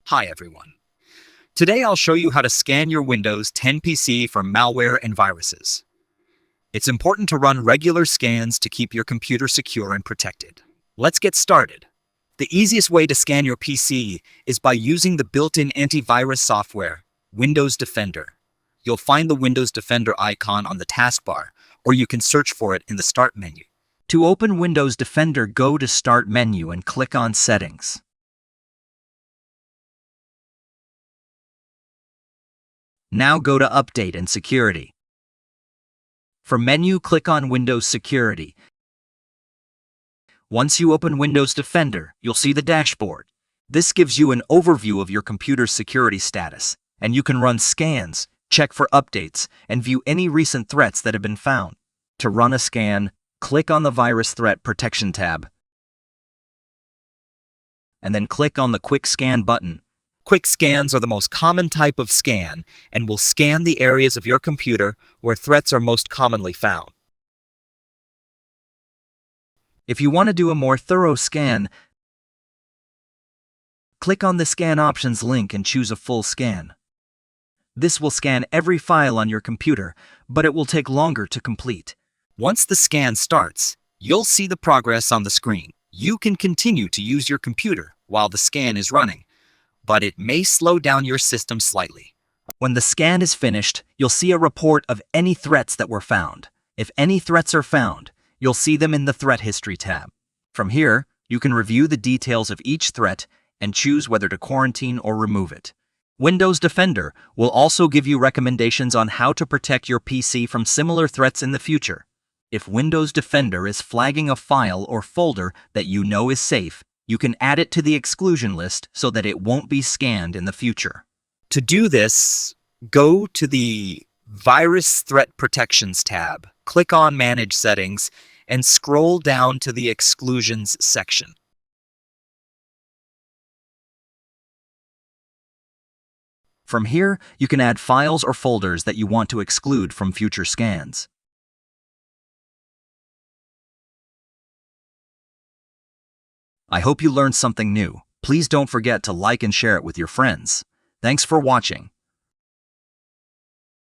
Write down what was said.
Hi everyone. Today I'll show you how to scan your Windows 10 PC for malware and viruses. It's important to run regular scans to keep your computer secure and protected. Let's get started. The easiest way to scan your PC is by using the built-in antivirus software, Windows Defender. You'll find the Windows Defender icon on the taskbar, or you can search for it in the Start menu. To open Windows Defender, go to Start menu and click on Settings. Now go to Update and Security. For menu, click on Windows Security. Once you open Windows Defender, you'll see the dashboard. This gives you an overview of your computer's security status, and you can run scans, check for updates, and view any recent threats that have been found. To run a scan, click on the Virus Threat Protection tab, and then click on the Quick Scan button. Quick scans are the most common type of scan and will scan the areas of your computer where threats are most commonly found. If you want to do a more thorough scan, click on the Scan Options link and choose a full scan. This will scan every file on your computer, but it will take longer to complete. Once the scan starts, you'll see the progress on the screen. You can continue to use your computer while the scan is running, but it may slow down your system slightly. When the scan is finished, you'll see a report of any threats that were found. If any threats are found, you'll see them in the Threat History tab. From here, you can review the details of each threat and choose whether to quarantine or remove it. Windows Defender will also give you recommendations on how to protect your PC from similar threats in the future. If Windows Defender is flagging a file or folder that you know is safe, you can add it to the exclusion list so that it won't be scanned in the future. To do this, go to the Virus Threat Protections tab, click on Manage Settings, and scroll down to the Exclusions section. From here, you can add files or folders that you want to exclude from future scans. I hope you learned something new. Please don't forget to like and share it with your friends. Thanks for watching.